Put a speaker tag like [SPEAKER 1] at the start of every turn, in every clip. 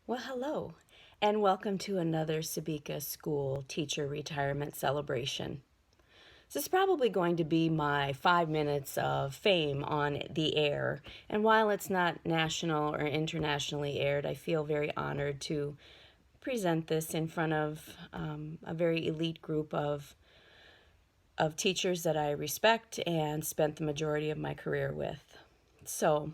[SPEAKER 1] Well, hello, and welcome to another Sabika School Teacher Retirement Celebration. This is probably going to be my 5 minutes of fame on the air, and while it's not national or internationally aired, I feel very honored to present this in front of a very elite group of teachers that I respect and spent the majority of my career with. So,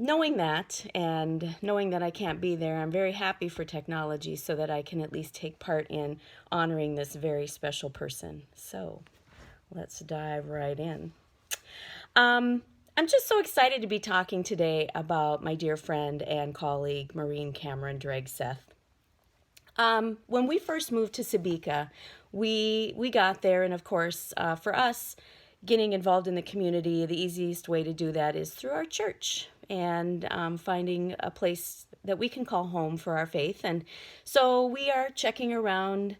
[SPEAKER 1] knowing that and knowing that I can't be there, I'm very happy for technology so that I can at least take part in honoring this very special person. So let's dive right in. I'm just so excited to be talking today about my dear friend and colleague, Maureen Cameron Dragseth. When we first moved to Sabika, we got there, and of course, for us, getting involved in the community, the easiest way to do that is through our church and finding a place that we can call home for our faith. And so we are checking around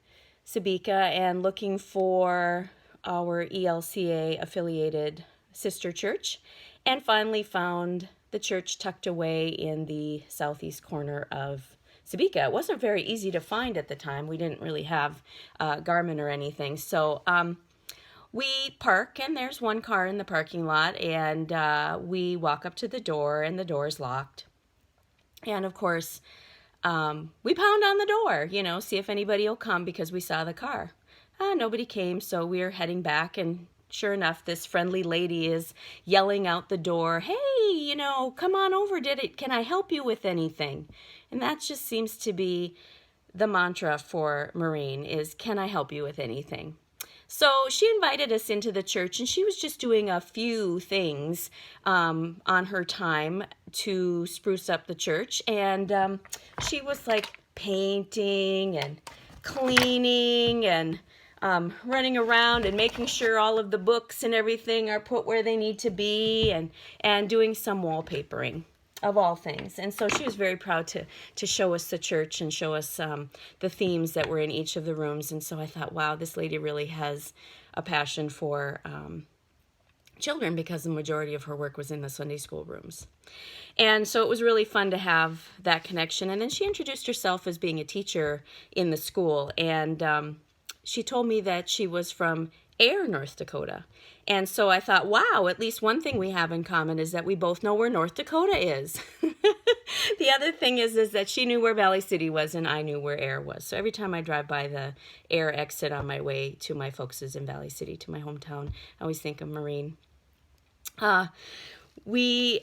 [SPEAKER 1] Sabika and looking for our ELCA affiliated sister church, and finally found the church tucked away in the southeast corner of Sabika. It wasn't very easy to find at the time. We didn't really have Garmin or anything. So we park, and there's one car in the parking lot, and we walk up to the door, and the door is locked. And of course, we pound on the door, see if anybody will come because we saw the car. Nobody came, so we're heading back, and sure enough, this friendly lady is yelling out the door, "Hey, come on over. Can I help you with anything?" And that just seems to be the mantra for Maureen is, "Can I help you with anything?" So she invited us into the church, and she was just doing a few things on her time to spruce up the church. And she was like painting and cleaning and running around and making sure all of the books and everything are put where they need to be, and doing some wallpapering of all things. And so she was very proud to show us the church and show us the themes that were in each of the rooms. And so I thought, wow, this lady really has a passion for children, because the majority of her work was in the Sunday school rooms. And so it was really fun to have that connection. And then she introduced herself as being a teacher in the school. And she told me that she was from Ayer, North Dakota. And so I thought, wow, at least one thing we have in common is that we both know where North Dakota is. The other thing is that she knew where Valley City was, and I knew where Ayer was. So every time I drive by the Ayer exit on my way to my folks' in Valley City, to my hometown, I always think of Maureen. I'll be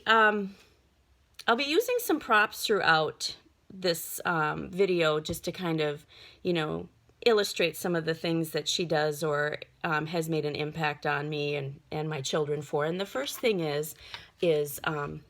[SPEAKER 1] using some props throughout this video just to kind of, illustrate some of the things that she does or has made an impact on me and my children for. And the first thing is I'm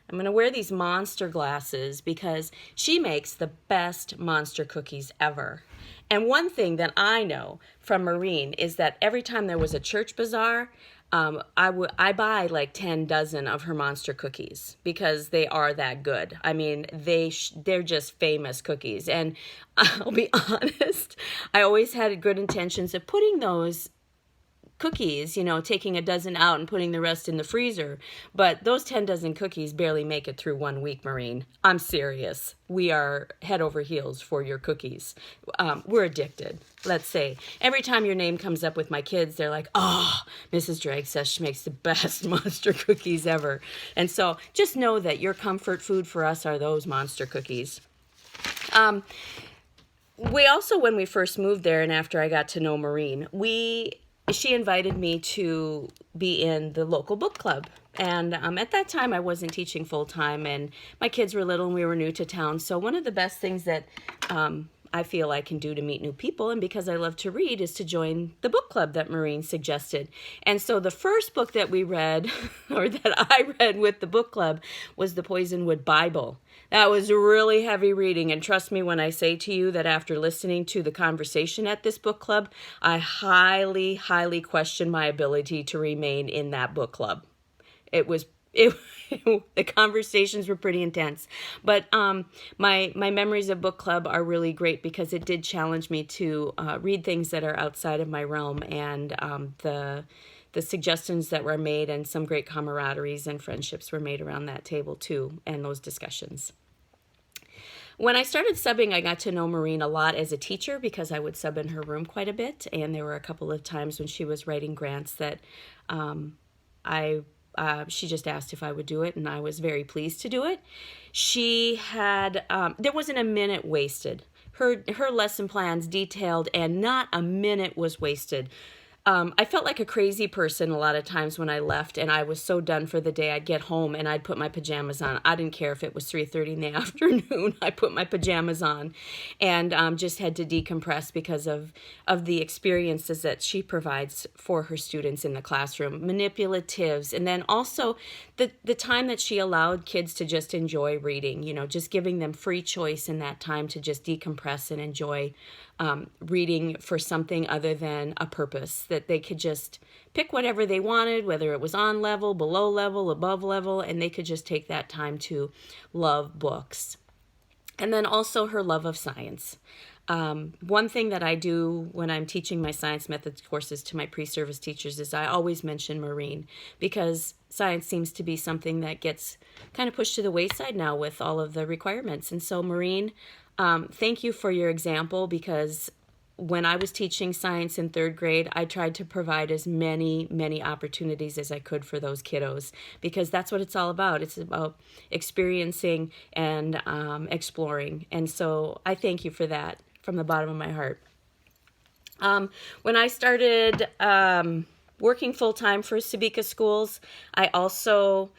[SPEAKER 1] going to wear these monster glasses because she makes the best monster cookies ever. And one thing that I know from Maureen is that every time there was a church bazaar, I buy like 10 dozen of her monster cookies because they are that good. I mean, they're just famous cookies. And I'll be honest, I always had good intentions of putting those cookies, taking a dozen out and putting the rest in the freezer. But those 10 dozen cookies barely make it through 1 week, Maureen. I'm serious. We are head over heels for your cookies. We're addicted, let's say. Every time your name comes up with my kids, they're like, "Oh, Mrs. Drake says she makes the best monster cookies ever." And so just know that your comfort food for us are those monster cookies. We also, when we first moved there and after I got to know Maureen, she invited me to be in the local book club. And at that time, I wasn't teaching full-time, and my kids were little, and we were new to town. So one of the best things that I feel I can do to meet new people, and because I love to read, is to join the book club that Maureen suggested. And so the first book that we read, or that I read with the book club, was the Poisonwood Bible. That was really heavy reading, and trust me when I say to you that after listening to the conversation at this book club, I highly, highly question my ability to remain in that book club. The conversations were pretty intense, but my memories of book club are really great because it did challenge me to read things that are outside of my realm, and the suggestions that were made, and some great camaraderies and friendships were made around that table too, and those discussions. When I started subbing, I got to know Maureen a lot as a teacher because I would sub in her room quite a bit, and there were a couple of times when she was writing grants that I she just asked if I would do it, and I was very pleased to do it. She had there wasn't a minute wasted. Her lesson plans detailed, and not a minute was wasted. I felt like a crazy person a lot of times when I left, and I was so done for the day. I'd get home and I'd put my pajamas on. I didn't care if it was 3:30 in the afternoon. I put my pajamas on and just had to decompress because of the experiences that she provides for her students in the classroom, manipulatives, and then also the time that she allowed kids to just enjoy reading, just giving them free choice in that time to just decompress and enjoy reading for something other than a purpose, that they could just pick whatever they wanted, whether it was on level, below level, above level, and they could just take that time to love books. And then also her love of science. One thing that I do when I'm teaching my science methods courses to my pre-service teachers is I always mention Maureen, because science seems to be something that gets kind of pushed to the wayside now with all of the requirements. And so Maureen, thank you for your example, because when I was teaching science in 3rd grade, I tried to provide as many opportunities as I could for those kiddos, because that's what it's all about. It's about experiencing and exploring. And so I thank you for that from the bottom of my heart. When I started working full-time for Sabika Schools, I also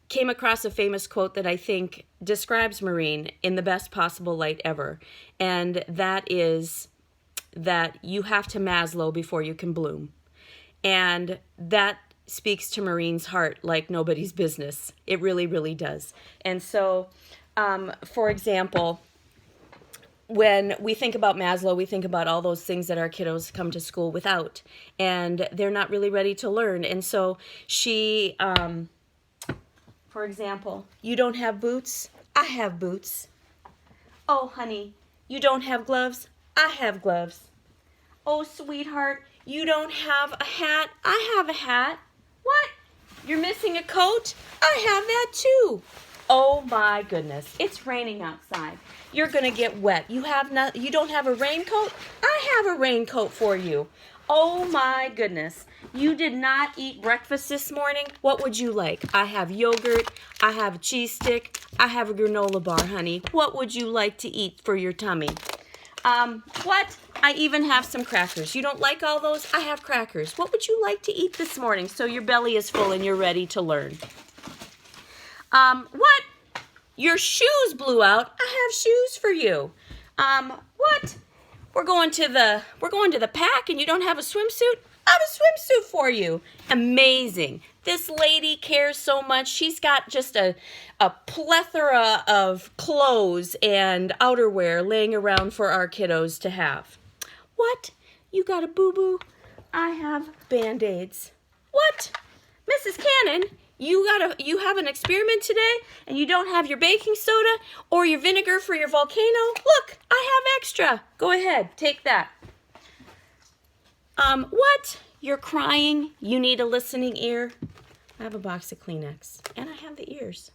[SPEAKER 1] came across a famous quote that I think describes Maureen in the best possible light ever. And that is that you have to Maslow before you can bloom. And that speaks to Maureen's heart like nobody's business. It really, really does. And so, for example, when we think about Maslow, we think about all those things that our kiddos come to school without, and they're not really ready to learn. And so she... for example, you don't have boots? I have boots. Oh, honey, you don't have gloves? I have gloves. Oh, sweetheart, you don't have a hat? I have a hat. What? You're missing a coat? I have that too. Oh my goodness, it's raining outside. You're gonna get wet. You don't have a raincoat? I have a raincoat for you. Oh my goodness. You did not eat breakfast this morning? What would you like? I have yogurt. I have a cheese stick. I have a granola bar, honey. What would you like to eat for your tummy? What? I even have some crackers. You don't like all those? I have crackers. What would you like to eat this morning so your belly is full and you're ready to learn? What? Your shoes blew out. I have shoes for you. What? We're going to the pack and you don't have a swimsuit? I have a swimsuit for you. Amazing. This lady cares so much. She's got just a plethora of clothes and outerwear laying around for our kiddos to have. What? You got a boo-boo? I have Band-Aids. What? Mrs. Cannon, you have an experiment today and you don't have your baking soda or your vinegar for your volcano? Look, I have extra. Go ahead, take that. What? You're crying? You need a listening ear? I have a box of Kleenex, and I have the ears.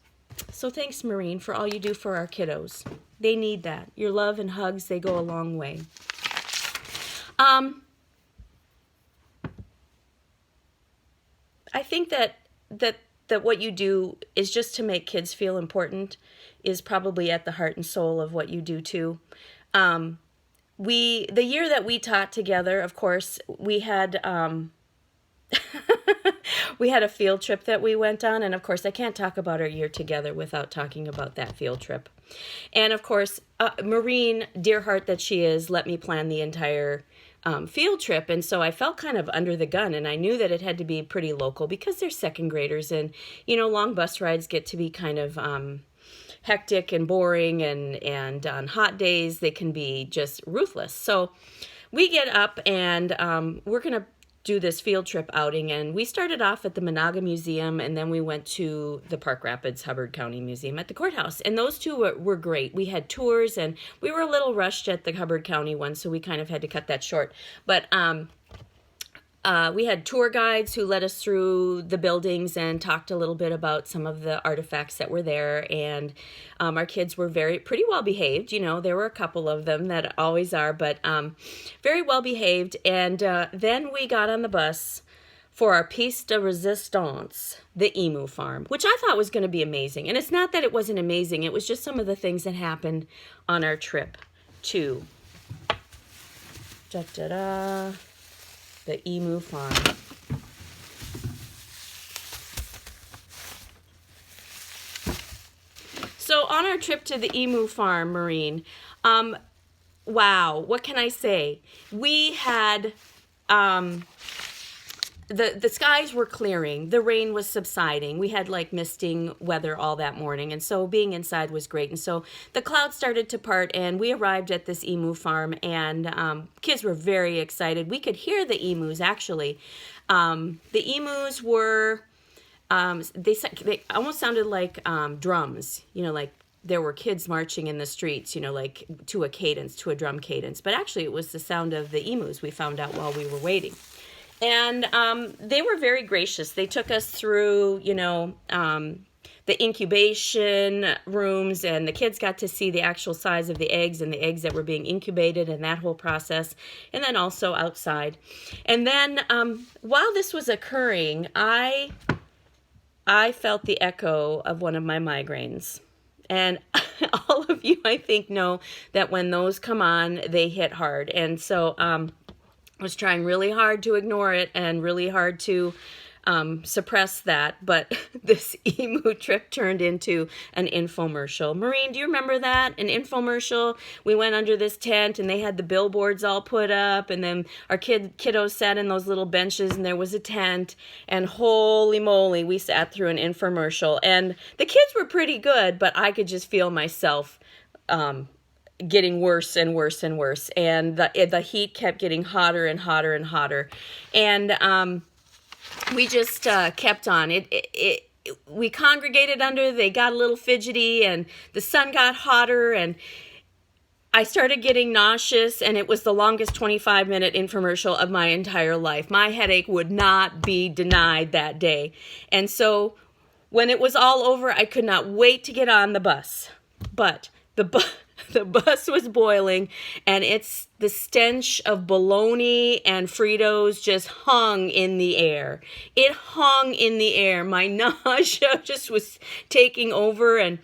[SPEAKER 1] So thanks, Maureen, for all you do for our kiddos. They need that. Your love and hugs, they go a long way. I think that what you do is just to make kids feel important is probably at the heart and soul of what you do too. The year that we taught together, of course, we had we had a field trip that we went on, and of course I can't talk about our year together without talking about that field trip. And of course, Maureen, dear heart that she is, let me plan the entire field trip, and so I felt kind of under the gun, and I knew that it had to be pretty local because they're 2nd graders, and long bus rides get to be kind of hectic and boring, and on hot days they can be just ruthless. So we get up and we're gonna do this field trip outing, and we started off at the Monaga Museum, and then we went to the Park Rapids Hubbard County Museum at the courthouse, and those two were great. We had tours, and we were a little rushed at the Hubbard County one, so we kind of had to cut that short. But we had tour guides who led us through the buildings and talked a little bit about some of the artifacts that were there. And our kids were pretty well behaved. You know, there were a couple of them that always are, but very well behaved. And then we got on the bus for our piece de resistance, the emu farm, which I thought was going to be amazing. And it's not that it wasn't amazing. It was just some of the things that happened on our trip to the emu farm. So on our trip to the emu farm, Maureen, wow, what can I say? We had the skies were clearing, the rain was subsiding. We had like misting weather all that morning, and so being inside was great. And so the clouds started to part, and we arrived at this emu farm, and kids were very excited. We could hear the emus actually. The emus were they almost sounded like drums, you know, like there were kids marching in the streets, you know, like to a cadence, to a drum cadence. But actually it was the sound of the emus, we found out while we were waiting. And they were very gracious. They took us through, you know, the incubation rooms, and the kids got to see the actual size of the eggs and the eggs that were being incubated and that whole process, and then also outside. And then while this was occurring, I felt the echo of one of my migraines. And all of you, I think, know that when those come on, they hit hard. And so I was trying really hard to ignore it and really hard to suppress that, but this emu trip turned into an infomercial. Maureen, do you remember that? An infomercial? We went under this tent and they had the billboards all put up, and then our kiddos sat in those little benches and there was a tent, and holy moly, we sat through an infomercial. And the kids were pretty good, but I could just feel myself getting worse and worse and worse, and the heat kept getting hotter and hotter and hotter, and we just kept on. We congregated under, they got a little fidgety, and the sun got hotter, and I started getting nauseous, and it was the longest 25-minute infomercial of my entire life. My headache would not be denied that day. And so when it was all over, I could not wait to get on the bus. But the bus was boiling, and the stench of bologna and Fritos just hung in the air. It hung in the air. My nausea just was taking over, and